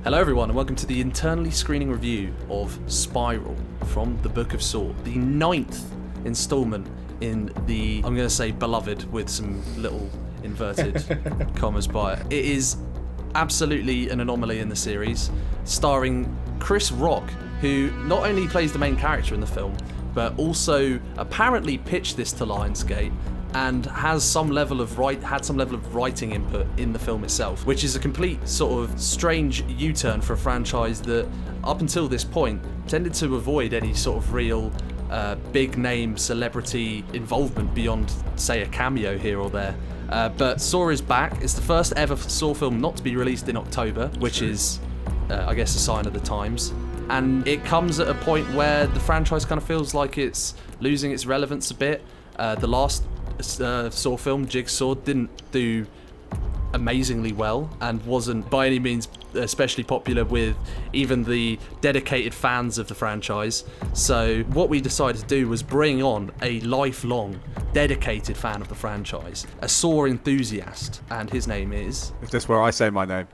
Hello everyone and welcome to the internally screening review of Spiral from the Book of Saw, the 9th installment in the, I'm going to say beloved with some little inverted commas by it. It is absolutely an anomaly in the series, starring Chris Rock, who not only plays the main character in the film, but also apparently pitched this to Lionsgate and has some level of writing input in the film itself, which is a complete sort of strange U-turn for a franchise that, up until this point, tended to avoid any sort of real big name celebrity involvement beyond, say, a cameo here or there. But Saw is back. It's the first ever Saw film not to be released in October, which is, I guess, a sign of the times. And it comes at a point where the franchise kind of feels like it's losing its relevance a bit. The last Saw film, Jigsaw, didn't do amazingly well and wasn't by any means especially popular with even the dedicated fans of the franchise. So what we decided to do was bring on a lifelong dedicated fan of the franchise, a Saw enthusiast, and his name is... Is this where I say my name?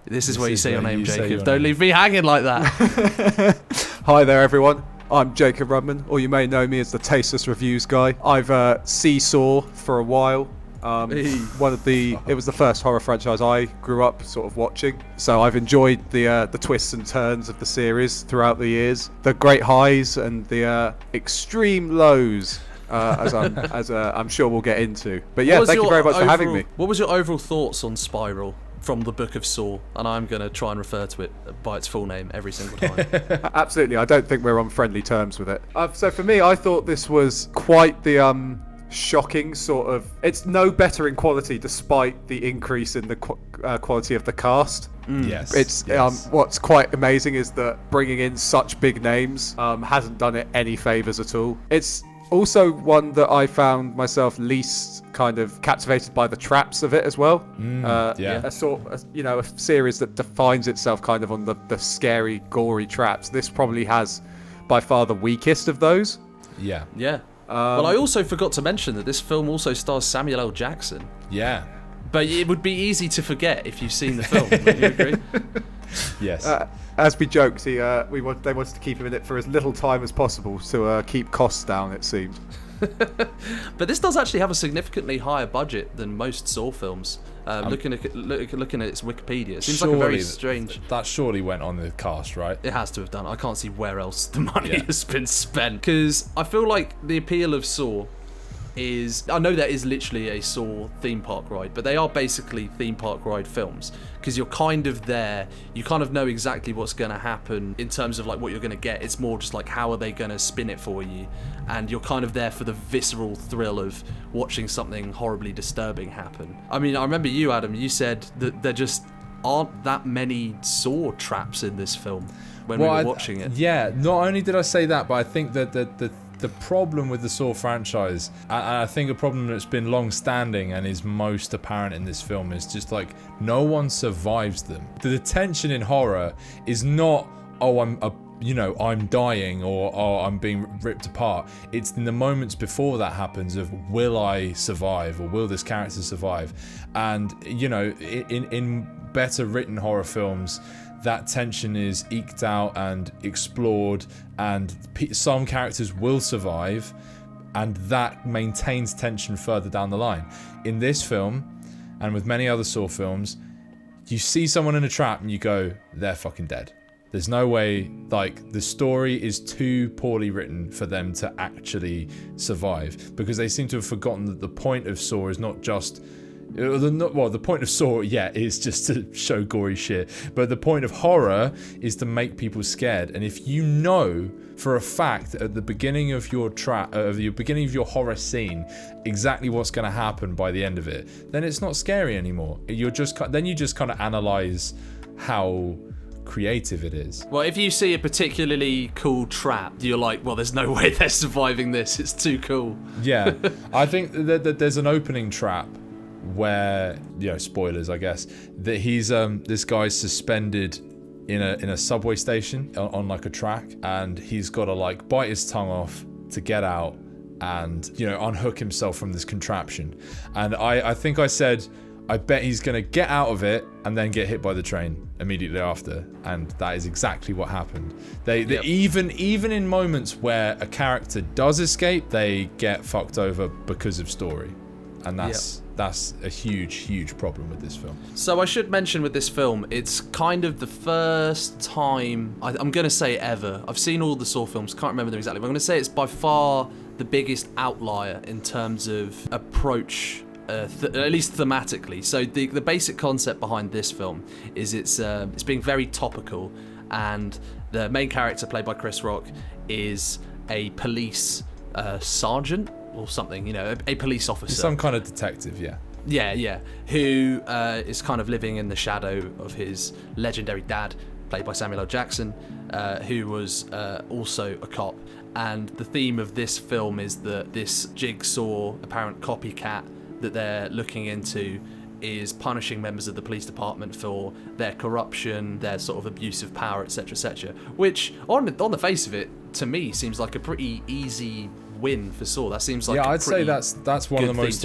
This is where you say your name, Jacob. Don't leave me hanging like that. Hi there, everyone. I'm Jacob Rudman, or you may know me as the Tasteless Reviews guy. I've Saw for a while. It was the first horror franchise I grew up sort of watching, so I've enjoyed the twists and turns of the series throughout the years, the great highs and the extreme lows, as I'm sure we'll get into. But yeah, thank you very much for having me. What was your overall thoughts on Spiral from the Book of Saw? And I'm going to try and refer to it by its full name every single time. Absolutely, I don't think we're on friendly terms with it. So for me, I thought this was quite the shocking sort of... It's no better in quality despite the increase in the quality of the cast. Yes. What's quite amazing is that bringing in such big names hasn't done it any favours at all. It's also one that I found myself least kind of captivated by the traps of it as well. A series that defines itself kind of on the scary, gory traps. This probably has by far the weakest of those. Yeah. Well, I also forgot to mention that this film also stars Samuel L. Jackson. Yeah. But it would be easy to forget if you've seen the film. Would you agree? Yes. As we joked, they wanted to keep him in it for as little time as possible to keep costs down, it seemed. But this does actually have a significantly higher budget than most Saw films. Looking at its Wikipedia, it seems like a very strange... That surely went on the cast, right? It has to have done. I can't see where else the money has been spent. Because I feel like the appeal of Saw is... I know that is literally a Saw theme park ride, but they are basically theme park ride films. Because you're kind of there, you kind of know exactly what's going to happen in terms of like what you're going to get. It's more just like how are they going to spin it for you, and you're kind of there for the visceral thrill of watching something horribly disturbing happen. I mean, I remember you, Adam, you said that there just aren't that many Saw traps in this film when we were watching it. Yeah, not only did I say that, but I think that the problem with the Saw franchise, and I think a problem that's been long-standing and is most apparent in this film, is just like no one survives them. The tension in horror is not, I'm dying or I'm being ripped apart. It's in the moments before that happens of will I survive or will this character survive? And in better written horror films, that tension is eked out and explored, and some characters will survive, and that maintains tension further down the line. In this film, and with many other Saw films, you see someone in a trap and you go, they're fucking dead. There's no way, like, the story is too poorly written for them to actually survive, because they seem to have forgotten that the point of Saw is not just... the point of Saw, is just to show gory shit. But the point of horror is to make people scared. And if you know for a fact at the beginning of your beginning of your horror scene exactly what's going to happen by the end of it, then it's not scary anymore. You just kind of analyze how creative it is. Well, if you see a particularly cool trap, you're like, well, there's no way they're surviving this. It's too cool. Yeah, I think that there's an opening trap where, spoilers, I guess, that he's this guy's suspended in a subway station on like a track, and he's got to like bite his tongue off to get out and unhook himself from this contraption. And I think I said I bet he's going to get out of it and then get hit by the train immediately after. And that is exactly what happened. They even in moments where a character does escape, they get fucked over because of story. And that's a huge problem with this film. So I should mention with this film, it's kind of the first time, I'm going to say ever, I've seen all the Saw films, can't remember them exactly, but I'm going to say it's by far the biggest outlier in terms of approach, at least thematically. So the basic concept behind this film is it's being very topical, and the main character, played by Chris Rock, is a police sergeant or something, you know, a police officer. Some kind of detective, yeah. Yeah, who is kind of living in the shadow of his legendary dad, played by Samuel L. Jackson, who was also a cop. And the theme of this film is that this jigsaw apparent copycat that they're looking into is punishing members of the police department for their corruption, their sort of abuse of power, etc., which on the face of it, to me, seems like a pretty easy win for Saw. That seems like I'd say that's one of the most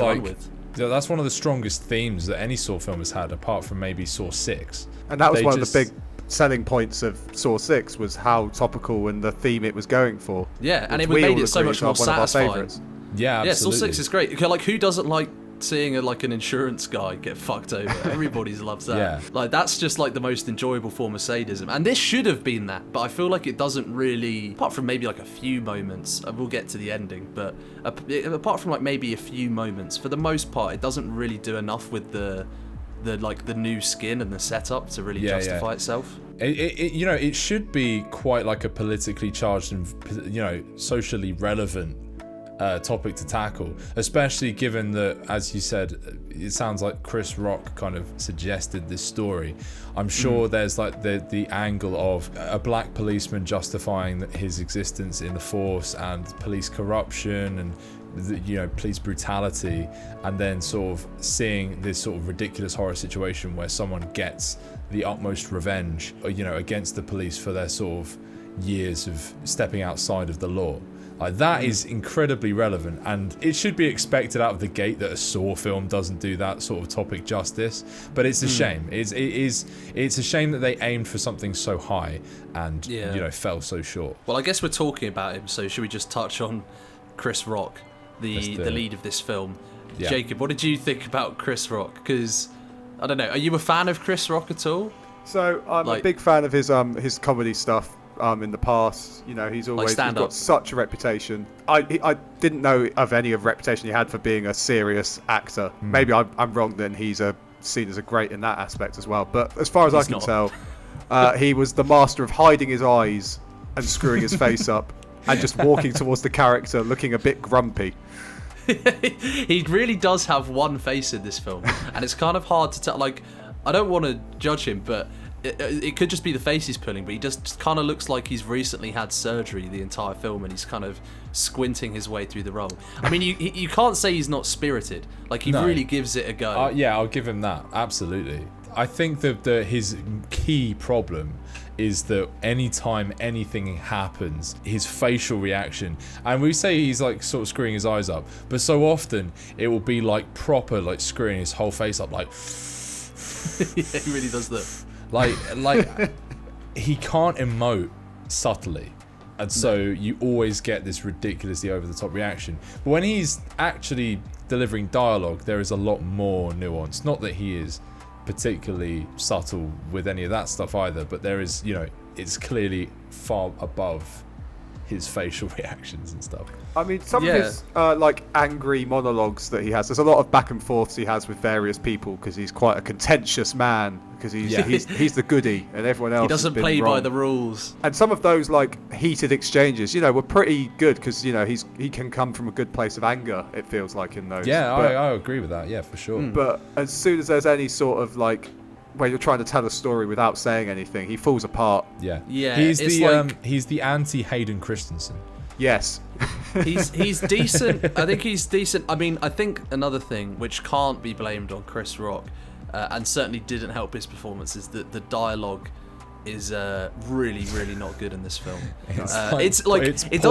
that's one of the strongest themes that any Saw film has had, apart from maybe Saw 6. And that was one of the big selling points of Saw 6, was how topical and the theme it was going for. Yeah, and it made it so much more satisfying. Yeah, absolutely. Saw 6 is great. Like, who doesn't like seeing an insurance guy get fucked over? Everybody loves that. Yeah. Like, that's just like the most enjoyable form of sadism, and this should have been that, but I feel like it doesn't really, apart from maybe like a few moments, we'll get to the ending, but apart from like maybe a few moments, for the most part it doesn't really do enough with the new skin and the setup to really justify itself. It should be quite like a politically charged and, you know, socially relevant topic to tackle, especially given that, as you said, it sounds like Chris Rock kind of suggested this story. I'm sure there's like the angle of a black policeman justifying his existence in the force and police corruption and police brutality, and then sort of seeing this sort of ridiculous horror situation where someone gets the utmost revenge, against the police for their sort of years of stepping outside of the law. Like, that is incredibly relevant, and it should be expected out of the gate that a Saw film doesn't do that sort of topic justice. But it's a shame. It's a shame that they aimed for something so high and fell so short. Well, I guess we're talking about him, so should we just touch on Chris Rock, the lead of this film? Yeah. Jacob, what did you think about Chris Rock? Because I don't know, are you a fan of Chris Rock at all? So I'm a big fan of his comedy stuff. In the past, he's always he's got such a reputation. I didn't know of any of reputation he had for being a serious actor. Maybe I'm wrong, then he's seen as a great in that aspect as well. But as far as I can tell, he was the master of hiding his eyes and screwing his face up and just walking towards the character looking a bit grumpy. He really does have one face in this film, and it's kind of hard to tell. Like, I don't want to judge him, but it could just be the face he's pulling, but he just kind of looks like he's recently had surgery the entire film, and he's kind of squinting his way through the role. I mean, you can't say he's not spirited. Like, he really gives it a go. Yeah, I'll give him that. Absolutely. I think that his key problem is that anytime anything happens, his facial reaction, and we say he's like sort of screwing his eyes up, but so often it will be like proper, like screwing his whole face up, like yeah, he really does that. Like he can't emote subtly, and so you always get this ridiculously over the top reaction. But when he's actually delivering dialogue, there is a lot more nuance. Not that he is particularly subtle with any of that stuff either, but there is, it's clearly far above his facial reactions and stuff. I mean, some of his angry monologues that he has, there's a lot of back and forths he has with various people because he's quite a contentious man, because he's the goodie and everyone else. He doesn't play by the rules. And some of those heated exchanges, were pretty good because he can come from a good place of anger. It feels like in those. Yeah, I agree with that. Yeah, for sure. But as soon as there's any sort of where you're trying to tell a story without saying anything, he falls apart. Yeah. He's the anti Hayden Christensen. Yes. he's decent. I think he's decent. I mean, I think another thing which can't be blamed on Chris Rock, and certainly didn't help his performance, is that the dialogue is really, really not good in this film. It's it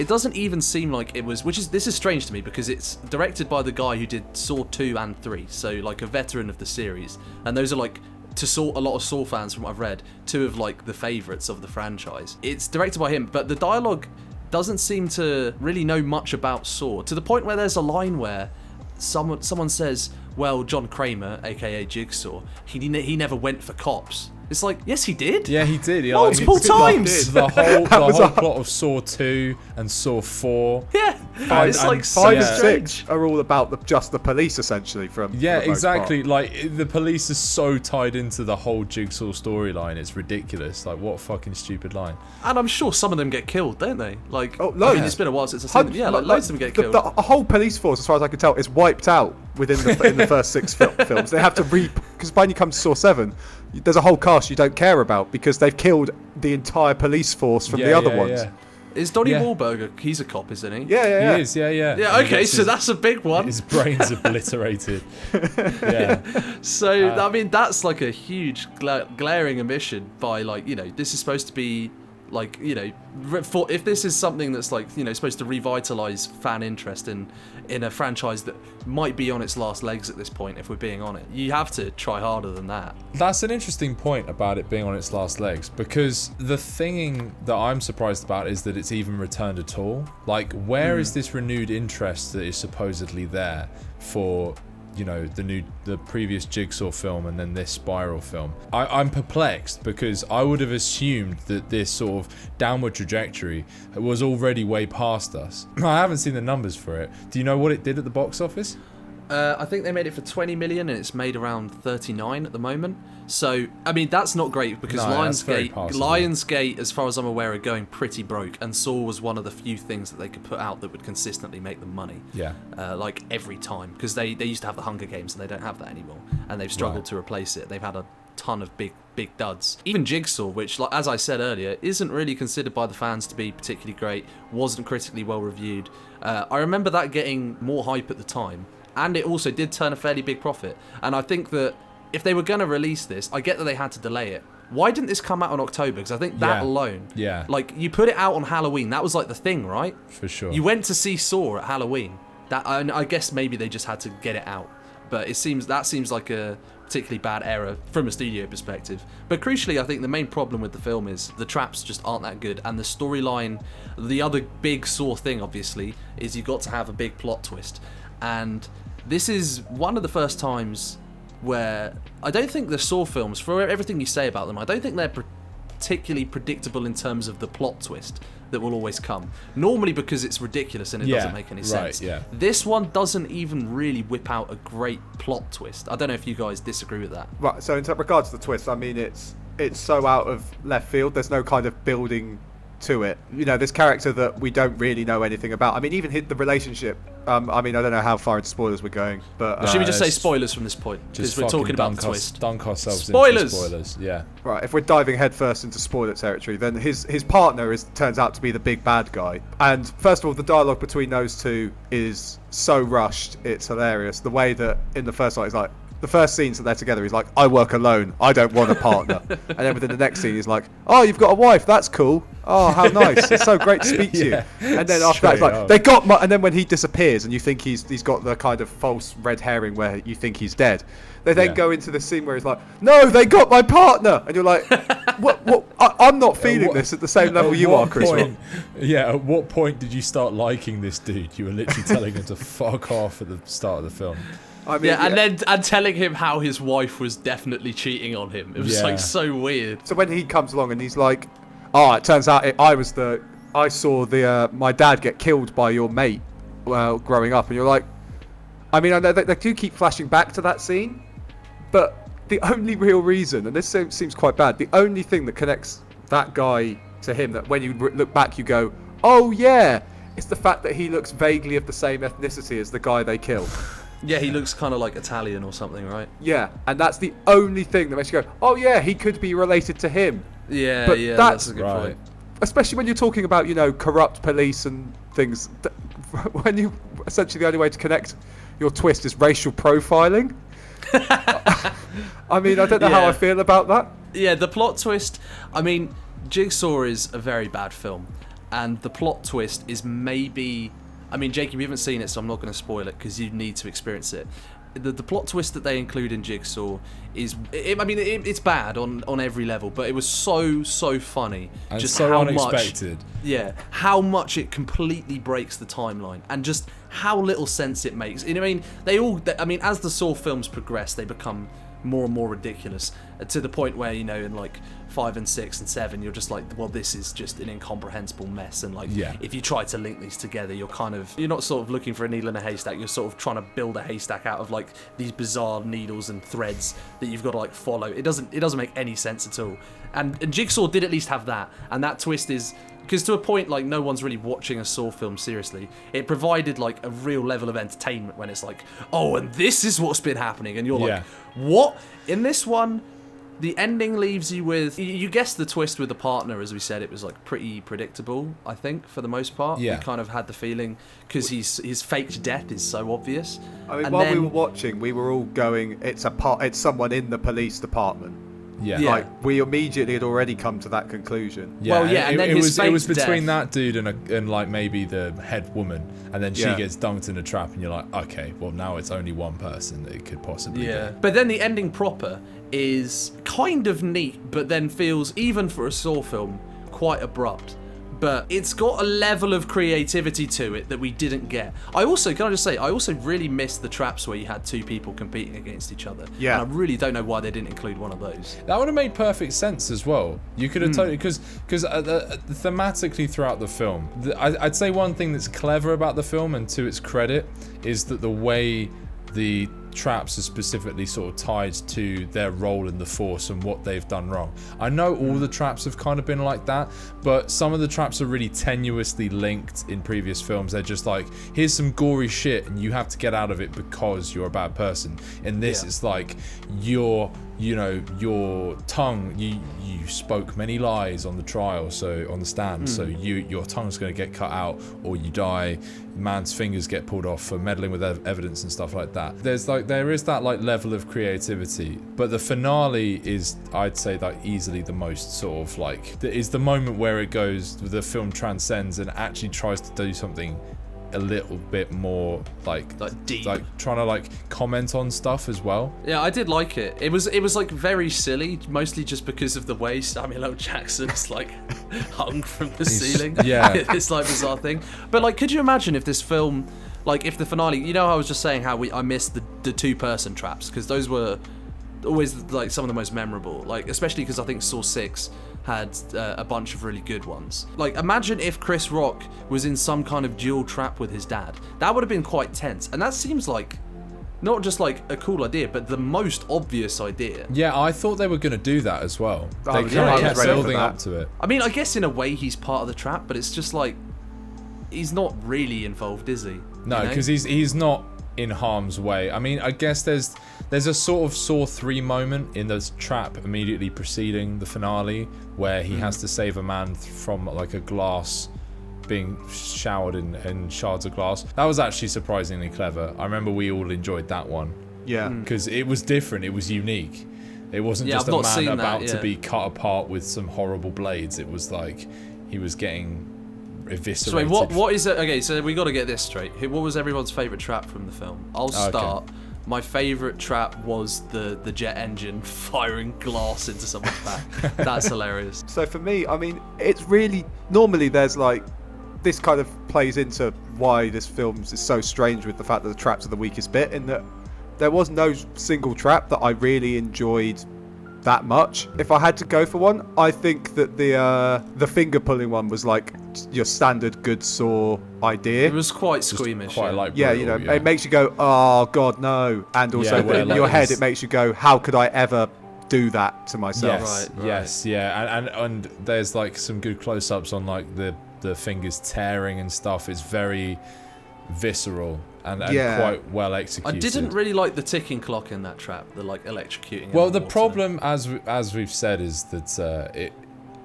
doesn't even seem like it was, this is strange to me because it's directed by the guy who did Saw 2 and 3, so like a veteran of the series, and those are like, to Saw, a lot of Saw fans from what I've read, two of like the favourites of the franchise. It's directed by him, but the dialogue doesn't seem to really know much about Saw, to the point where there's a line where someone says, well, John Kramer, aka Jigsaw, he never went for cops. It's like, yes, he did. Yeah, he did. Yeah, multiple times. The whole plot of Saw 2 and Saw 4. Yeah, it's like five and strange. 6 are all about just the police, essentially. For the most exactly. part. Like, the police is so tied into the whole Jigsaw storyline. It's ridiculous. Like, what a fucking stupid line. And I'm sure some of them get killed, don't they? Like, loads. I mean, it's been a while since I've seen them. Yeah, like loads of them get killed. The whole police force, as far as I can tell, is wiped out within in the first 6 films. They have to because when you come to Saw 7, there's a whole cast you don't care about because they've killed the entire police force from the other ones. Yeah. Is Donnie Wahlberg? He's a cop, isn't he? Yeah. He is. Yeah. Yeah. Okay, so that's a big one. His brain's obliterated. Yeah. So I mean, that's like a huge glaring omission by, like, you know, this is supposed to be like, you know, if this is something that's like, you know, supposed to revitalize fan interest in a franchise that might be on its last legs at this point, if we're being on it, you have to try harder than that. That's an interesting point about it being on its last legs, because the thing that I'm surprised about is that it's even returned at all. Like, where is this renewed interest that is supposedly there for, you know, the previous Jigsaw film and then this Spiral film? I'm perplexed, because I would have assumed that this sort of downward trajectory was already way past us. I haven't seen the numbers for it. Do you know what it did at the box office? I think they made it for 20 million and it's made around 39 at the moment. So, I mean, that's not great because Lionsgate, as far as I'm aware, are going pretty broke, and Saw was one of the few things that they could put out that would consistently make them money. Yeah. Like every time, because they used to have the Hunger Games and they don't have that anymore, and they've struggled to replace it. They've had a ton of big duds. Even Jigsaw, which, like, as I said earlier, isn't really considered by the fans to be particularly great, wasn't critically well reviewed. I remember that getting more hype at the time, and it also did turn a fairly big profit. And I think that if they were going to release this, I get that they had to delay it. Why didn't this come out in October? Because I think that alone, like, you put it out on Halloween, that was like the thing, right? For sure. You went to see Saw at Halloween. That, I guess maybe they just had to get it out. But that seems like a particularly bad error from a studio perspective. But crucially, I think the main problem with the film is the traps just aren't that good, and the storyline. The other big Saw thing, obviously, is you've got to have a big plot twist, and this is one of the first times where I don't think the Saw films, for everything you say about them, I don't think they're particularly predictable in terms of the plot twist that will always come. Normally because it's ridiculous and it doesn't make any sense. Right, yeah. This one doesn't even really whip out a great plot twist. I don't know if you guys disagree with that. Right, so in regards to the twist, I mean, it's so out of left field. There's no kind of building to it. You know, this character that we don't really know anything about. I mean, even the relationship. I mean, I don't know how far into spoilers we're going, but should we just say spoilers from this point? Because we're talking about the twist. Dunk ourselves into spoilers. Yeah. Right. If we're diving headfirst into spoiler territory, then his partner turns out to be the big bad guy. And first of all, the dialogue between those two is so rushed. It's hilarious. The way that in the first one, it's like, the first scenes that they're together, he's like, I work alone, I don't want a partner. And then within the next scene, he's like, oh, you've got a wife, that's cool. Oh, how nice. It's so great to speak to you. And then after that, it's like, they got my... And then when he disappears and you think he's got the kind of false red herring where you think he's dead, they then go into the scene where he's like, no, they got my partner. And you're like, what? I'm not feeling this at the same level you are, Chris. At what point did you start liking this dude? You were literally telling him to fuck off at the start of the film. I mean, and telling him how his wife was definitely cheating on him. It was like so weird. So when he comes along and he's like, "Oh, it turns out I saw my dad get killed by your mate growing up," and you're like, I mean, I know they do keep flashing back to that scene, but the only real reason, and this seems quite bad, the only thing that connects that guy to him, that when you look back you go, oh yeah, it's the fact that he looks vaguely of the same ethnicity as the guy they killed. Yeah, he looks kind of like Italian or something, right? Yeah, and that's the only thing that makes you go, oh yeah, he could be related to him. Yeah, but that's a good point. Especially when you're talking about, you know, corrupt police and things. When you essentially the only way to connect your twist is racial profiling. I mean, I don't know how I feel about that. Yeah, the plot twist. I mean, Jigsaw is a very bad film, and the plot twist is maybe. I mean, Jacob, you haven't seen it, so I'm not going to spoil it because you need to experience it. The plot twist that they include in Jigsaw is, it's bad on every level, but it was so funny. And just so how unexpected. How much it completely breaks the timeline, and just how little sense it makes. You know what I mean? As the Saw films progress, they become more and more ridiculous to the point where, you know, in like 5 and 6 and 7, you're just like, well, this is just an incomprehensible mess, and like, if you try to link these together, you're not sort of looking for a needle in a haystack, you're sort of trying to build a haystack out of like these bizarre needles and threads that you've got to like follow. It doesn't make any sense at all. And Jigsaw did at least have that, and that twist is, because to a point, like, no one's really watching a Saw film seriously. It provided like a real level of entertainment when it's like, oh, and this is what's been happening, and you're like, what? In this one, the ending leaves you with, you guessed the twist with the partner, as we said. It was like pretty predictable, I think, for the most part. Yeah. We kind of had the feeling, because his faked death is so obvious. I mean, And while then, we were watching, we were all going, it's someone in the police department. Yeah. Like, we immediately had already come to that conclusion. Yeah, Well, yeah, and then it his was faked between death. that dude and like maybe the head woman, and then she Yeah. gets dunked in a trap, and you're like, okay, well now it's only one person that it could possibly be. But then the ending proper is kind of neat, but then feels, even for a Saw film, quite abrupt. But it's got a level of creativity to it that we didn't get. I also really missed the traps where you had two people competing against each other. Yeah. And I really don't know why they didn't include one of those. That would have made perfect sense as well. You could have totally, because thematically throughout the film, I'd say one thing that's clever about the film, and to its credit, is that the way the traps are specifically sort of tied to their role in the Force and what they've done wrong. I know all the traps have kind of been like that, but some of the traps are really tenuously linked in previous films. They're just like, here's some gory shit and you have to get out of it because you're a bad person. In this, it's like, your tongue, you spoke many lies on the trial, so on the stand, so your tongue's going to get cut out or you die. Man's fingers get pulled off for meddling with evidence and stuff like that. There is that like level of creativity, but the finale is, I'd say, like easily the most sort of like, is the moment where it goes, the film transcends and actually tries to do something a little bit more like deep, like trying to like comment on stuff as well. Yeah, I did like it. It was like very silly, mostly just because of the way Samuel L. Jackson's like hung from the ceiling. Yeah. This like bizarre thing. But like, could you imagine if this film, like if the finale, you know, I was just saying how I missed the two-person traps, because those were always like some of the most memorable, like especially because I think Saw 6 had a bunch of really good ones. Like, imagine if Chris Rock was in some kind of dual trap with his dad. That would have been quite tense, and that seems like not just like a cool idea, but the most obvious idea. Yeah, I thought they were going to do that as well. I They was kind of ready kept for building that. up to it. I mean, I guess in a way he's part of the trap, but it's just like, he's not really involved, is he? No, because he's not in harm's way. I mean, I guess there's a sort of Saw 3 moment in the trap immediately preceding the finale where he has to save a man from like a glass being showered in shards of glass. That was actually surprisingly clever. I remember we all enjoyed that one. Yeah. Because it was different, it was unique. It wasn't Yeah, just I've a not man seen that, about to yeah. be cut apart with some horrible blades. It was like he was getting So eviscerated. wait, what is it? Okay, so we got to get this straight. What was everyone's favourite trap from the film? I'll start. My favourite trap was the jet engine firing glass into someone's back. That's hilarious. So for me, I mean, it's really, normally there's like, this kind of plays into why this film is so strange with the fact that the traps are the weakest bit, in that there was no single trap that I really enjoyed that much. If I had to go for one, I think that the finger pulling one was like your standard good Saw idea. It was quite squeamish. quite like Yeah, brutal, you know, it makes you go, oh god, no, and also Yeah, well, in like your head this- it makes you go, how could I ever do that to myself? Yes, Right. yes, yeah, and there's like some good close-ups on like the fingers tearing and stuff. It's very visceral and Yeah. quite well I executed. didn't really like the ticking clock in that trap, the like electrocuting. Well, in the water. problem, as we've said, is that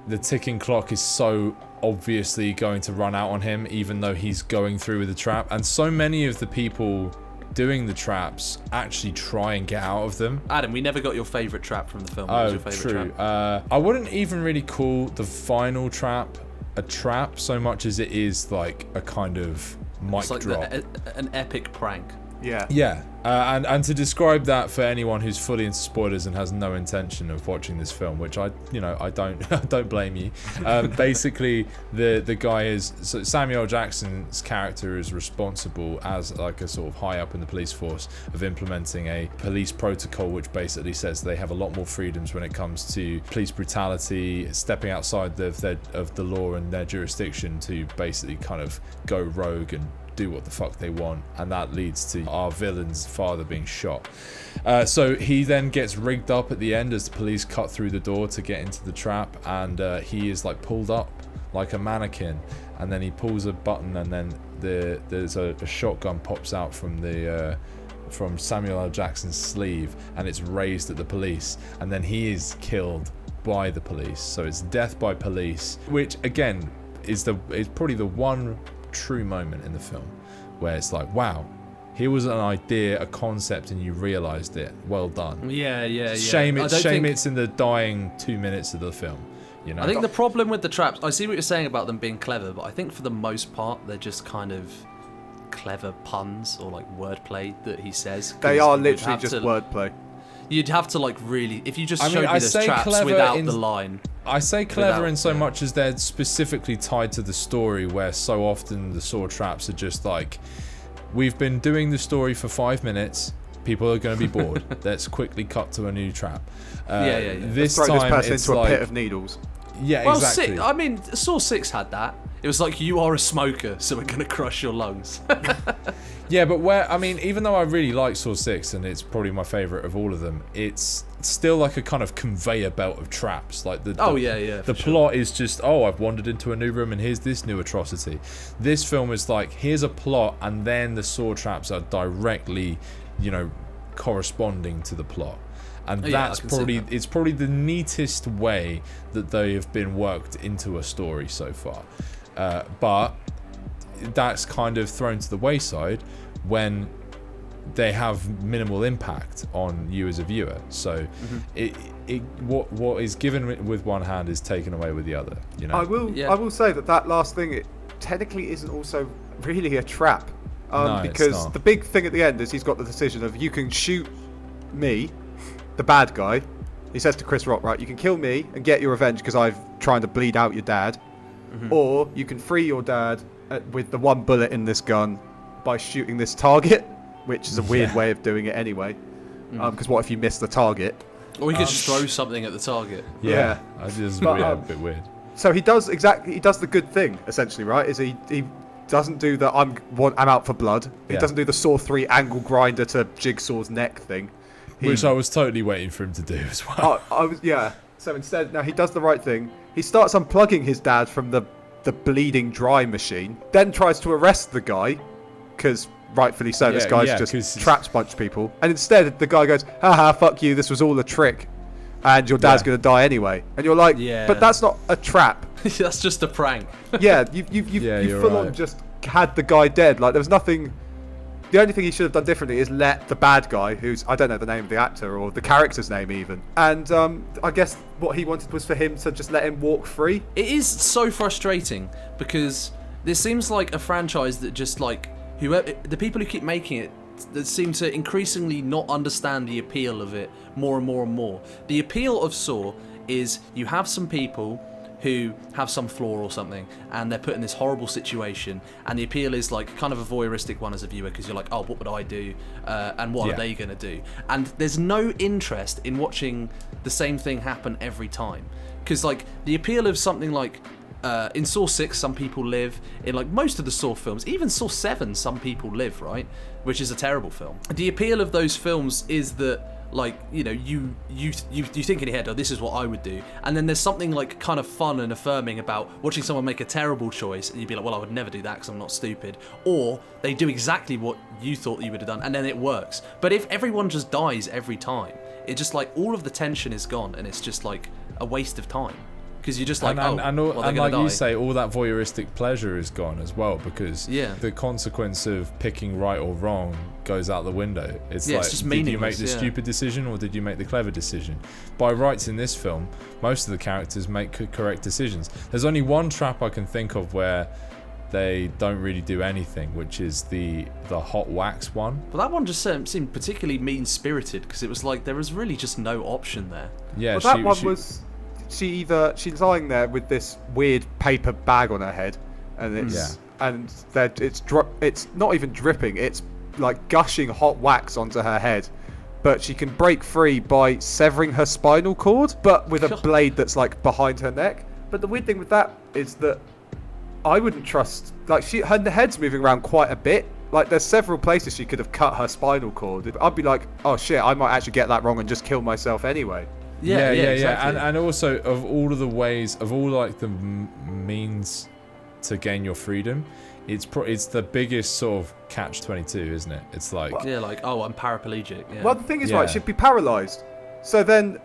the ticking clock is so obviously going to run out on him, even though he's going through with the trap, and so many of the people doing the traps actually try and get out of them. Adam, we never got your favourite trap from the film. What was your favourite trap? I wouldn't even really call the final trap a trap so much as it is like a kind of mic It's like drop. an epic prank. Yeah. And to describe that for anyone who's fully into spoilers and has no intention of watching this film, which I don't I don't blame you. Basically, the guy is Samuel Jackson's character is responsible as like a sort of high up in the police force of implementing a police protocol, which basically says they have a lot more freedoms when it comes to police brutality, stepping outside of the law and their jurisdiction to basically kind of go rogue and do what the fuck they want, and that leads to our villain's father being shot. So he then gets rigged up at the end as the police cut through the door to get into the trap, and he is like pulled up like a mannequin, and then he pulls a button, and then there's a shotgun pops out from Samuel L. Jackson's sleeve, and it's raised at the police, and then he is killed by the police. So it's death by police, which again is probably the one true moment in the film where it's like, wow, here was an idea, a concept, and you realized it. Well done. Yeah. Shame it's in the dying 2 minutes of the film. You know? I think the problem with the traps, I see what you're saying about them being clever, but I think for the most part they're just kind of clever puns or like wordplay that he says. They are literally just wordplay. You'd have to like really, if you just showed me those traps without the line. I say clever in so much as they're specifically tied to the story, where so often the Saw traps are just like, we've been doing the story for 5 minutes, people are going to be bored, let's quickly cut to a new trap. This Let's throw time this person it's into like, a pit of needles. Yeah, Well, exactly. Saw 6 had that. It was like, you are a smoker, so we're going to crush your lungs. Yeah, but even though I really like Saw 6 and it's probably my favourite of all of them, it's still like a kind of conveyor belt of traps. Like the plot is just, I've wandered into a new room and here's this new atrocity. This film is like, here's a plot, and then the Saw traps are directly, corresponding to the plot. And that's probably the neatest way that they have been worked into a story so far. But that's kind of thrown to the wayside when they have minimal impact on you as a viewer. So what is given with one hand is taken away with the other. I will say that last thing, it technically isn't also really a trap, because the big thing at the end is he's got the decision of, you can shoot me, the bad guy. He says to Chris Rock, right, you can kill me and get your revenge because I've trying to bleed out your dad, or you can free your dad with the one bullet in this gun by shooting this target, which is a weird way of doing it anyway, because what if you miss the target? Or you could just throw something at the target. Yeah. It's a bit weird. So he does the good thing, essentially, right? Is he doesn't do the I'm out for blood. He doesn't do the Saw 3 angle grinder to Jigsaw's neck thing. Which I was totally waiting for him to do as well. So instead, now he does the right thing. He starts unplugging his dad from the bleeding dry machine, then tries to arrest the guy, because rightfully so, this guy's just trapped a bunch of people. And instead, the guy goes, haha, fuck you, this was all a trick, and your dad's going to die anyway. And you're like, but that's not a trap. That's just a prank. You full on just had the guy dead. Like, there was nothing. The only thing he should have done differently is let the bad guy, who's, I don't know the name of the actor or the character's name even, and I guess what he wanted was for him to just let him walk free. It is so frustrating because this seems like a franchise that just like, the people who keep making it, that seem to increasingly not understand the appeal of it more and more and more. The appeal of Saw is you have some people who have some flaw or something, and they're put in this horrible situation, and the appeal is like kind of a voyeuristic one as a viewer, because you're like, what would I do, and what are they going to do? And there's no interest in watching the same thing happen every time, because like the appeal of something like in Saw 6 some people live, in like most of the Saw films, even Saw 7 some people live, right, which is a terrible film. The appeal of those films is that, like, you think in your head, this is what I would do, and then there's something like kind of fun and affirming about watching someone make a terrible choice, and you'd be like, well, I would never do that because I'm not stupid, or they do exactly what you thought you would have done, and then it works. But if everyone just dies every time, it just like all of the tension is gone, and it's just like a waste of time, because you're just like, and well, they're like gonna die. you say, all that voyeuristic pleasure is gone as well, because the consequence of picking right or wrong goes out the window. It's like, it's just did you make the meaningless, stupid decision or did you make the clever decision? By rights in this film, most of the characters make correct decisions. There's only one trap I can think of where they don't really do anything, which is the hot wax one. But that one just seemed particularly mean-spirited, because it was like there was really just no option there. Yeah, well, that one was she's lying there with this weird paper bag on her head, and it's not even dripping. It's like gushing hot wax onto her head, but she can break free by severing her spinal cord, but with a blade that's like behind her neck. But the weird thing with that is that I wouldn't trust, like, her head's moving around quite a bit. Like, there's several places she could have cut her spinal cord. I'd be like, oh shit, I might actually get that wrong and just kill myself anyway. Yeah, exactly. And also, of all of the ways, of all like the means to gain your freedom, it's the biggest sort of catch-22, isn't it? It's like, I'm paraplegic. Yeah. Well, the thing is, right, she'd be paralyzed. So then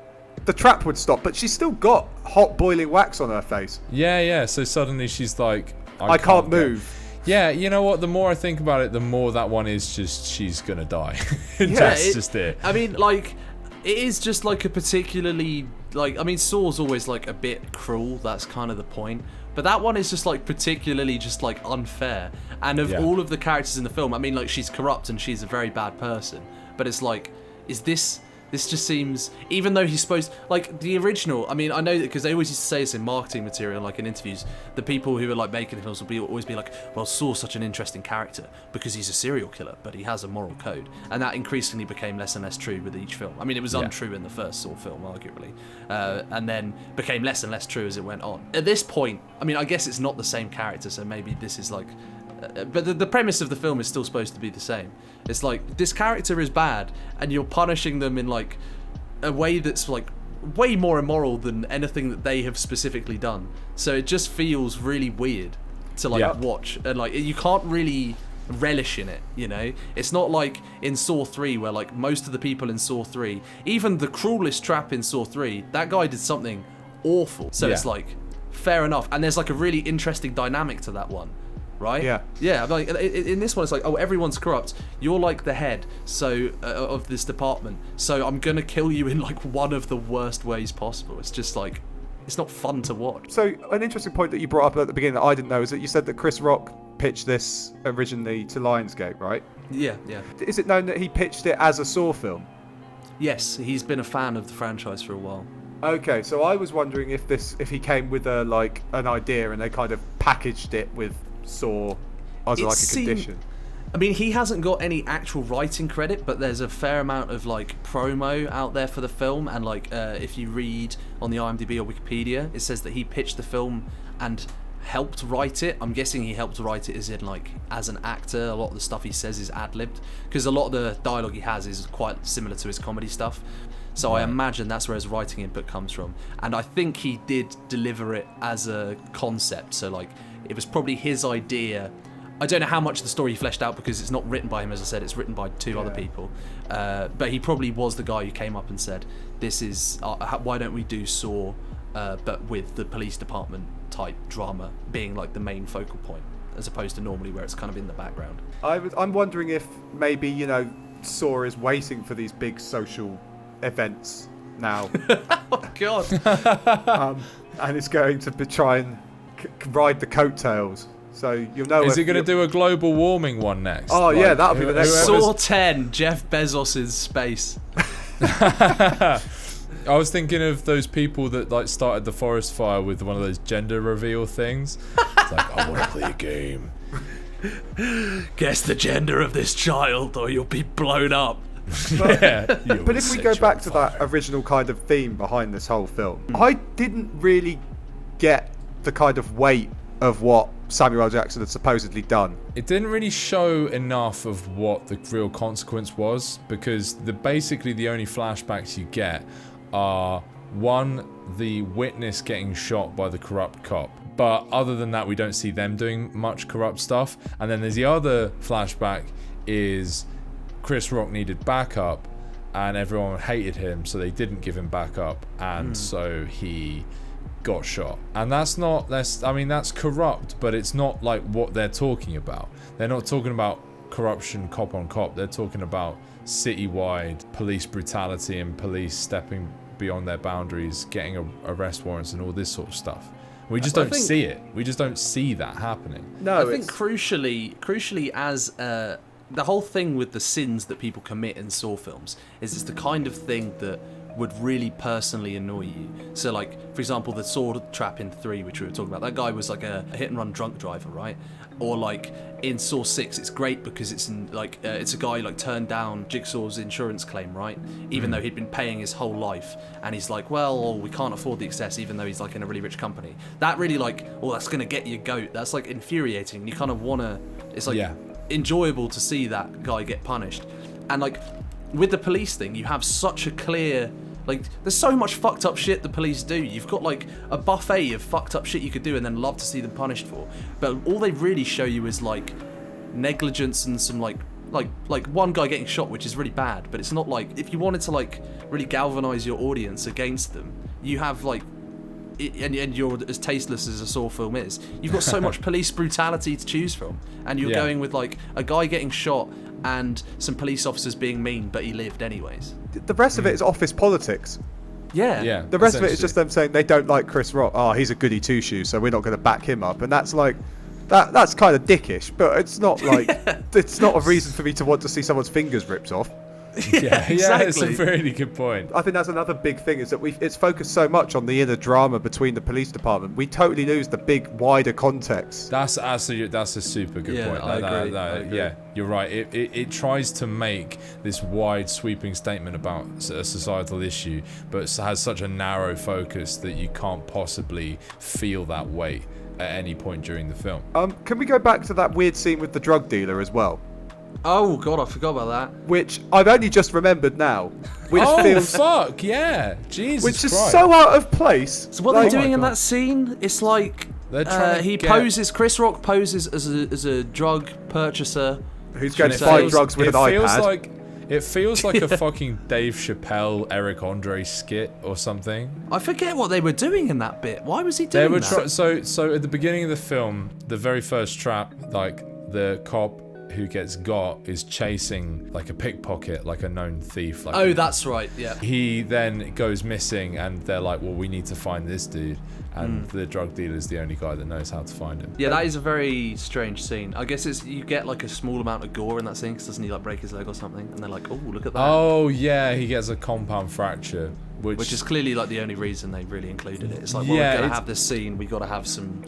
the trap would stop, but she's still got hot boiling wax on her face. Yeah. So suddenly she's like, I can't move. Yeah, you know what? The more I think about it, the more that one is just she's gonna die. Just it. I mean, like, it is just like a particularly Saw's always like a bit cruel. That's kind of the point. But that one is just like particularly just like unfair. And of all of the characters in the film, I mean, like, she's corrupt and she's a very bad person. But it's like, this just seems, even though he's supposed, like, the original, I mean, I know that because they always used to say this in marketing material, like in interviews, the people who are like making the films will always be like, well, Saw's such an interesting character because he's a serial killer, but he has a moral code. And that increasingly became less and less true with each film. I mean, it was untrue in the first Saw film, arguably, and then became less and less true as it went on. At this point, I mean, I guess it's not the same character, so maybe this is like, but the premise of the film is still supposed to be the same. It's like, this character is bad, and you're punishing them in like a way that's like way more immoral than anything that they have specifically done. So it just feels really weird to like watch, and like you can't really relish in it, you know? It's not like in Saw 3 where like most of the people in Saw 3, even the cruelest trap in Saw 3, that guy did something awful. So it's like, fair enough. And there's like a really interesting dynamic to that one. Right? Yeah. Like in this one, it's like, oh, everyone's corrupt. You're like the head, of this department. So I'm gonna kill you in like one of the worst ways possible. It's just like, it's not fun to watch. So an interesting point that you brought up at the beginning that I didn't know is that you said that Chris Rock pitched this originally to Lionsgate, right? Yeah. Is it known that he pitched it as a Saw film? Yes, he's been a fan of the franchise for a while. Okay, so I was wondering if he came with an idea and they kind of packaged it with Saw as like a condition. I mean, he hasn't got any actual writing credit, but there's a fair amount of like promo out there for the film, and like if you read on the IMDb or Wikipedia, it says that he pitched the film and helped write it. I'm guessing he helped write it as in like as an actor. A lot of the stuff he says is ad-libbed, because a lot of the dialogue he has is quite similar to his comedy stuff. So I imagine that's where his writing input comes from. And I think he did deliver it as a concept. So like, it was probably his idea. I don't know how much of the story he fleshed out because it's not written by him, as I said, it's written by two other people. But he probably was the guy who came up and said, this is, why don't we do Saw, but with the police department type drama being like the main focal point, as opposed to normally where it's kind of in the background. I'm wondering if maybe, you know, Saw is waiting for these big social events now. Oh God. And it's going to try and ride the coattails. So you'll know. Is it going to do a global warming one next? Oh like, yeah, that'll be the next. Saw 10, Jeff Bezos' space. I was thinking of those people that like started the forest fire with one of those gender reveal things. It's like, I want to play a game. Guess the gender of this child, or you'll be blown up. But if we go back to that original kind of theme behind this whole film, I didn't really get the kind of weight of what Samuel L. Jackson had supposedly done. It didn't really show enough of what the real consequence was, because basically the only flashbacks you get are, one, the witness getting shot by the corrupt cop. But other than that, we don't see them doing much corrupt stuff. And then there's the other flashback is Chris Rock needed backup and everyone hated him, so they didn't give him backup. And so he got shot, and that's corrupt, but it's not like what they're talking about. They're not talking about corruption cop on cop. They're talking about citywide police brutality and police stepping beyond their boundaries, getting arrest warrants and all this sort of stuff. We just don't see it. We just don't see that happening. No, I think crucially as the whole thing with the sins that people commit in Saw films is it's the kind of thing that would really personally annoy you. So, like, for example, the Saw trap in 3, which we were talking about, that guy was like a hit-and-run drunk driver, right? Or, like, in Saw 6, it's great because it's a guy, like, turned down Jigsaw's insurance claim, right? Even though he'd been paying his whole life. And he's like, well, we can't afford the excess, even though he's, like, in a really rich company. That really, like, that's going to get you goat. That's, like, infuriating. You kind of want to... It's, like, enjoyable to see that guy get punished. And, like, with the police thing, you have such a clear... Like, there's so much fucked up shit the police do. You've got, like, a buffet of fucked up shit you could do and then love to see them punished for. But all they really show you is, like, negligence and some, like one guy getting shot, which is really bad. But it's not, like, if you wanted to, like, really galvanise your audience against them, you have, like, and you're as tasteless as a Saw film is, you've got so much police brutality to choose from. And you're going with, like, a guy getting shot and some police officers being mean, but he lived anyways. The rest of it is office politics. Yeah. The rest of it is just them saying they don't like Chris Rock. Oh, he's a goody two-shoes, so we're not going to back him up. And that's like, that's kind of dickish, but it's not like, it's not a reason for me to want to see someone's fingers ripped off. Yeah, exactly. It's a really good point. I think that's another big thing, is that it's focused so much on the inner drama between the police department. We totally lose the big, wider context. That's a super good point. I agree. Yeah, you're right. It tries to make this wide, sweeping statement about a societal issue, but has such a narrow focus that you can't possibly feel that weight at any point during the film. Can we go back to that weird scene with the drug dealer as well? Oh god, I forgot about that. Which I've only just remembered now. Which fuck, yeah. Jesus Which Christ. is so out of place. So what they're doing in that scene, it's like Chris Rock poses as a drug purchaser who's going to buy drugs with an iPad. It feels like a fucking Dave Chappelle, Eric Andre skit or something. I forget what they were doing in that bit. Why was he doing that? So at the beginning of the film, the very first trap, like, the cop who gets got is chasing, like, a pickpocket, like a known thief. Like, that's right, yeah. He then goes missing, and they're like, well, we need to find this dude. And the drug dealer's the only guy that knows how to find him. Yeah, that is a very strange scene. I guess you get, like, a small amount of gore in that scene, because doesn't he, like, break his leg or something? And they're like, oh, look at that. Oh, yeah, he gets a compound fracture. Which is clearly, like, the only reason they really included it. It's like, well, we're going to have this scene, we got to have some...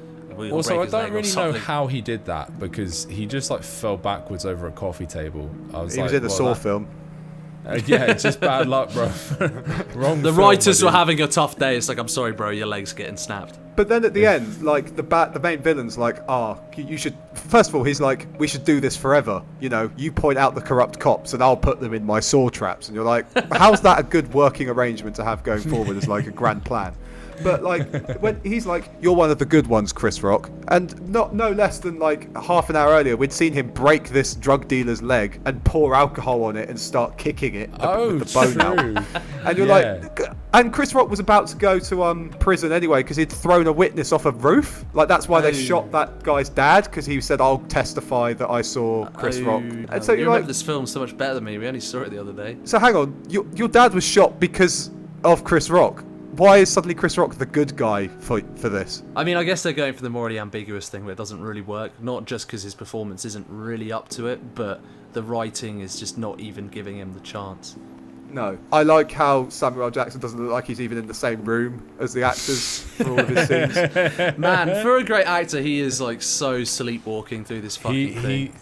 Also, I don't really know how he did that, because he just, like, fell backwards over a coffee table. He was in the Saw film. Yeah, it's just bad luck, bro. The writers were having a tough day. It's like, I'm sorry, bro, your leg's getting snapped. But then at the end, like, the main villain's like, you should... First of all, he's like, we should do this forever. You know, you point out the corrupt cops and I'll put them in my Saw traps. And you're like, how's that a good working arrangement to have going forward as, like, a grand plan? But, like, when he's like, you're one of the good ones, Chris Rock, and no less than, like, half an hour earlier, we'd seen him break this drug dealer's leg and pour alcohol on it and start kicking it with the bone out. And you're like, and Chris Rock was about to go to prison anyway because he'd thrown a witness off a roof. Like, that's why they shot that guy's dad, because he said, I'll testify that I saw Chris Rock. And so you remember this film so much better than me. We only saw it the other day. So hang on, your dad was shot because of Chris Rock. Why is suddenly Chris Rock the good guy for this? I mean, I guess they're going for the morally ambiguous thing where it doesn't really work. Not just because his performance isn't really up to it, but the writing is just not even giving him the chance. No. I like how Samuel L. Jackson doesn't look like he's even in the same room as the actors for all of his scenes. Man, for a great actor, he is, like, so sleepwalking through this fucking thing.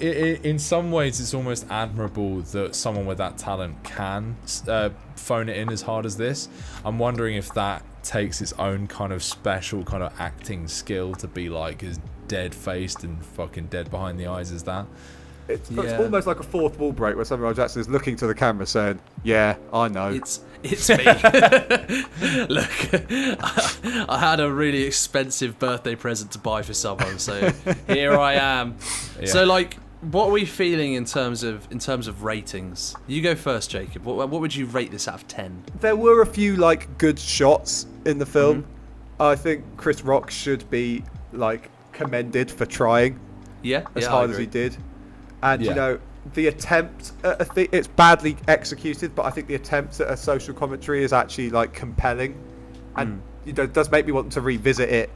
In some ways, it's almost admirable that someone with that talent can phone it in as hard as this. I'm wondering if that takes its own kind of special kind of acting skill to be, like, as dead-faced and fucking dead behind the eyes as that. It's almost like a fourth wall break where Samuel L. Jackson is looking to the camera saying, yeah, I know. It's me. Look, I had a really expensive birthday present to buy for someone, so here I am. Yeah. So, like, what are we feeling in terms of ratings? You go first, Jacob. What would you rate this out of 10? There were a few, like, good shots in the film. I think Chris Rock should be like commended for trying as hard as he did, and you know, the attempt at it's badly executed, but I think the attempt at a social commentary is actually like compelling, and you know, does make me want to revisit it.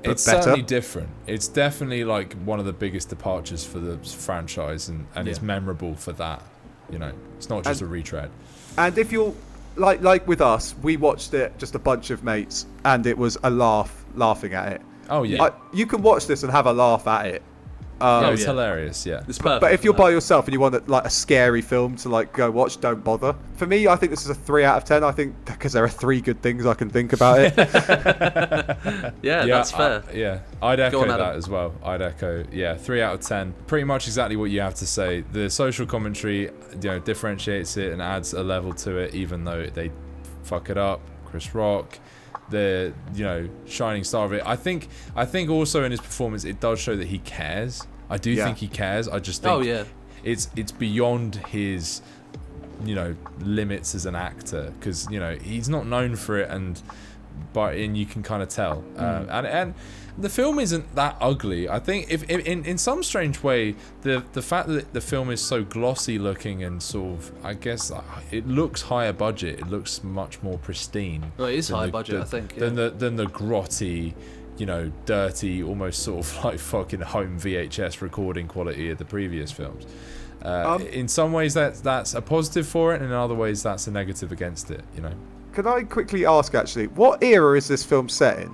It's certainly different. It's definitely like one of the biggest departures for the franchise, and it's memorable for that. You know, it's not just a retread. And if you're like with us, we watched it just a bunch of mates, and it was a laughing at it. Oh yeah, you can watch this and have a laugh at it. It's hilarious. Yeah, it's perfect. But if you're by yourself and you want like a scary film to like go watch, don't bother. For me, I think this is a 3 out of 10. I think because there are 3 good things I can think about it. yeah, that's fair. I'd echo that as well. I'd echo 3 out of 10. Pretty much exactly what you have to say. The social commentary, you know, differentiates it and adds a level to it, even though they fuck it up. Chris Rock, the, you know, shining star of it. I think also in his performance it does show that he cares. I do think he cares. I just think it's beyond his, you know, limits as an actor, because, you know, he's not known for it, and you can kind of tell. And the film isn't that ugly. I think if in some strange way, the fact that the film is so glossy looking and sort of, I guess it looks higher budget. It looks much more pristine. Well, it is higher budget, I think. Than the grotty, you know, dirty, almost sort of like fucking home VHS recording quality of the previous films. In some ways that's a positive for it, and in other ways that's a negative against it, you know. Can I quickly ask, actually, what era is this film set in?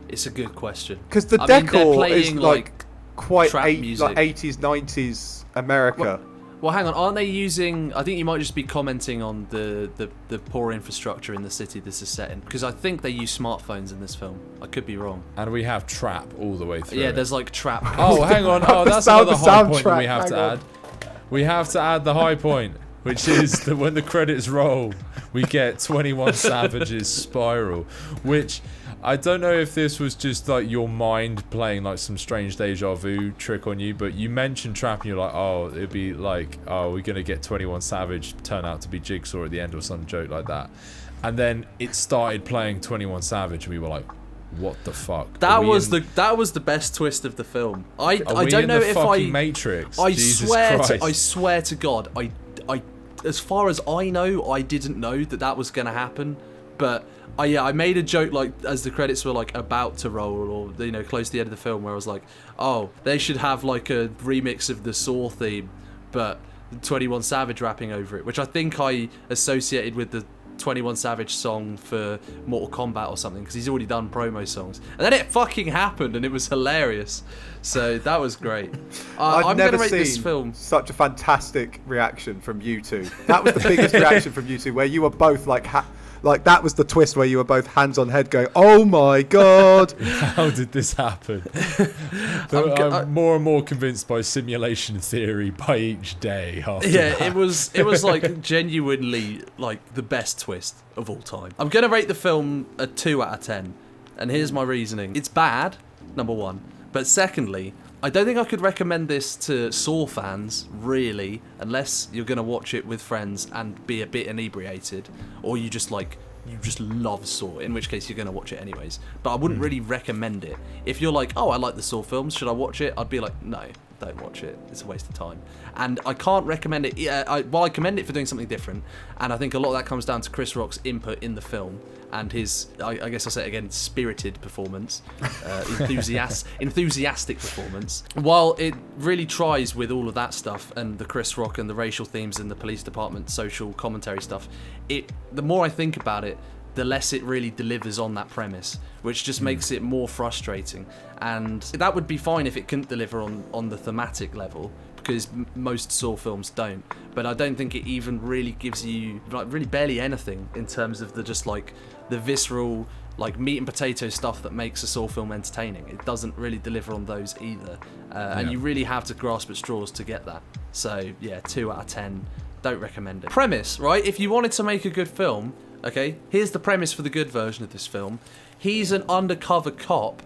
It's a good question. Because the decor is like quite trap music. like 80s, 90s America. Well, hang on. Aren't they using... I think you might just be commenting on the poor infrastructure in the city this is set in. Because I think they use smartphones in this film. I could be wrong. And we have trap all the way through. Yeah, there's like trap. Oh, hang on. Oh, that's another high point that we have to add. We have to add the high point, which is that when the credits roll, we get 21 Savage's Spiral, which... I don't know if this was just like your mind playing like some strange deja vu trick on you, but you mentioned trap and you're like, oh, it'd be like, oh, we're gonna get 21 Savage turn out to be Jigsaw at the end or some joke like that. And then it started playing 21 Savage and we were like, what the fuck? That was the best twist of the film. I don't know if I Matrix. I swear to God, I as far as I know, I didn't know that was gonna happen, but I made a joke like as the credits were like about to roll, or you know, close to the end of the film, where I was like, oh, they should have like a remix of the Saw theme, but 21 Savage rapping over it, which I think I associated with the 21 Savage song for Mortal Kombat or something, because he's already done promo songs, and then it fucking happened and it was hilarious. So that was great. I'm never gonna rate seen this film such a fantastic reaction from you two. That was the biggest reaction from you two, where you were both like that was the twist where you were both hands on head going, oh my god. How did this happen? I'm more and more convinced by simulation theory by each day after that. It was like genuinely like the best twist of all time. I'm gonna rate the film a 2 out of 10, and here's my reasoning. It's bad, number one, but secondly, I don't think I could recommend this to Saw fans, really, unless you're going to watch it with friends and be a bit inebriated, or you just love Saw, in which case you're going to watch it anyways. But I wouldn't really recommend it. If you're like, oh, I like the Saw films, should I watch it? I'd be like, no, don't watch it. It's a waste of time. And I can't recommend it. I commend it for doing something different, and I think a lot of that comes down to Chris Rock's input in the film and his, I guess I'll say it again, spirited performance, enthusiastic performance. While it really tries with all of that stuff and the Chris Rock and the racial themes and the police department social commentary stuff, the more I think about it, the less it really delivers on that premise, which just makes it more frustrating. And that would be fine if it couldn't deliver on the thematic level, because most Saw films don't. But I don't think it even really gives you like really barely anything in terms of the visceral, like meat and potato stuff that makes a Saw film entertaining. It doesn't really deliver on those either, and you really have to grasp at straws to get that. So yeah, 2 out of 10. Don't recommend it. Premise, right? If you wanted to make a good film, okay, here's the premise for the good version of this film. He's an undercover cop,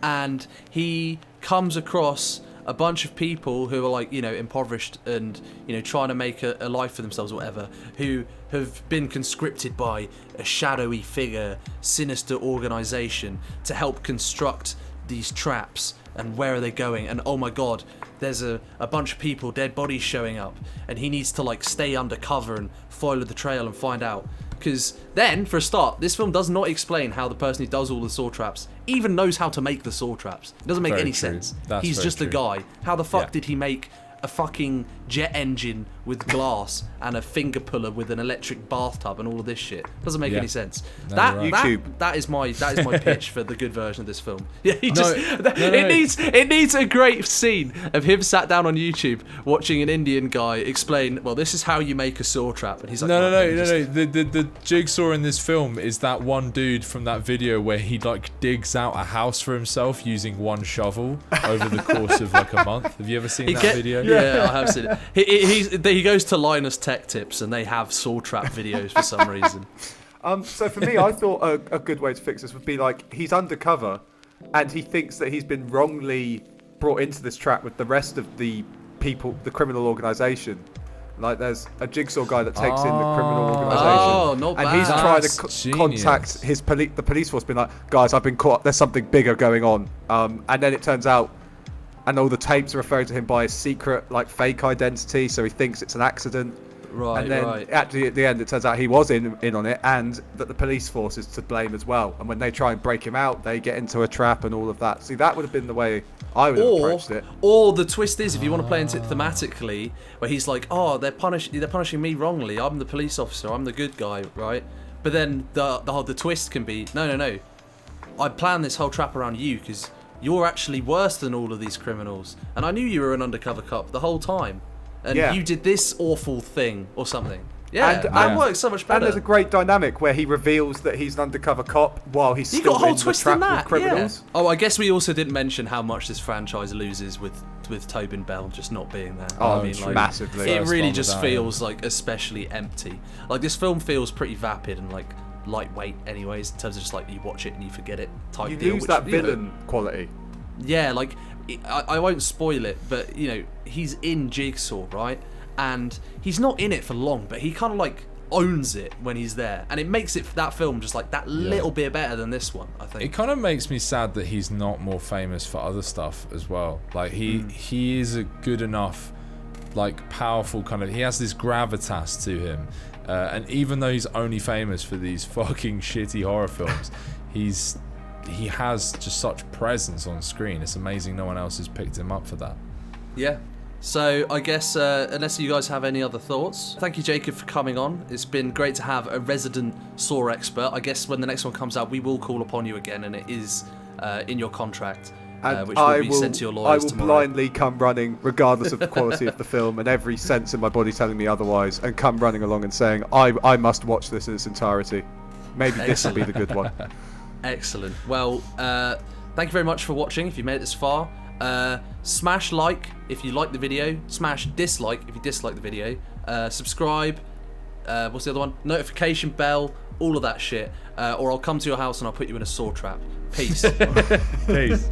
and he comes across a bunch of people who are like, impoverished and, trying to make a life for themselves or whatever, who have been conscripted by a shadowy figure, sinister organization to help construct these traps. And where are they going? And oh my god, there's a bunch of people, dead bodies showing up, and he needs to like stay undercover and follow the trail and find out. Because then, for a start, this film does not explain how the person who does all the saw traps even knows how to make the saw traps. It doesn't make Very any true. sense. That's He's very just a true. guy. How the fuck Yeah. did he make a fucking jet engine with glass and a finger puller with an electric bathtub and all of this shit? Doesn't make Yeah. any sense. No, that, you're that right. that is my pitch for the good version of this film. Yeah, he No, just no, it needs a great scene of him sat down on YouTube watching an Indian guy explain, well, this is how you make a saw trap, and he's like, No. just- The jigsaw in this film is that one dude from that video where he like digs out a house for himself using one shovel over the course of like a month. Have you ever seen that video? Yeah, I have seen it. He goes to Linus Tech Tips and they have saw trap videos for some reason. So for me, I thought a good way to fix this would be like he's undercover, and he thinks that he's been wrongly brought into this trap with the rest of the people, the criminal organisation. Like there's a jigsaw guy that takes in the criminal organisation, Oh, not and bad. he's trying to That's contact the police force, being like, guys, I've been caught. There's something bigger going on. And then it turns out. And all the tapes are referring to him by his secret, like, fake identity, so he thinks it's an accident. Right, And then right. actually at the end, it turns out he was in on it, and that the police force is to blame as well. And when they try and break him out, they get into a trap and all of that. See, that would have been the way I would have approached it. Or the twist is, if you want to play into it thematically, where he's like, oh, they're punishing me wrongly. I'm the police officer. I'm the good guy, right? But then the twist can be, no. I planned this whole trap around you because you're actually worse than all of these criminals. And I knew you were an undercover cop the whole time. And Yeah. you did this awful thing or something. Yeah, And- that works so much And better. there's a great dynamic where he reveals that he's an undercover cop while he's You still got a whole in the twist trap in that, with criminals. yeah. Oh, I guess we also didn't mention how much this franchise loses with Tobin Bell just not being there. Oh, I mean, like, massively. it First really one just without him. feels like especially empty. Like this film feels pretty vapid and like lightweight, anyways, in terms of just like you watch it and you forget it type You deal. lose which, that you know, villain quality. yeah, like I won't spoil it, but he's in Jigsaw, right? And he's not in it for long, but he kind of like owns it when he's there, and it makes that film just like that little bit better than this one, I think. It kind of makes me sad that he's not more famous for other stuff as well. Like he is a good enough, like powerful kind of. He has this gravitas to him, and even though he's only famous for these fucking shitty horror films, he has just such presence on screen. It's amazing no one else has picked him up for that. Yeah. So I guess unless you guys have any other thoughts, thank you, Jacob, for coming on. It's been great to have a resident Saw expert. I guess when the next one comes out, we will call upon you again, and it is in your contract, And which will be sent to your I lawyers will tomorrow. blindly come running, regardless of the quality of the film, and every sense in my body telling me otherwise, and come running along and saying, I must watch this in its entirety. Maybe this will be the good one. Excellent. Well, thank you very much for watching. If you made it this far, smash like if you like the video. Smash dislike if you dislike the video. Subscribe. What's the other one? Notification bell. All of that shit. Or I'll come to your house and I'll put you in a saw trap. Peace. Peace.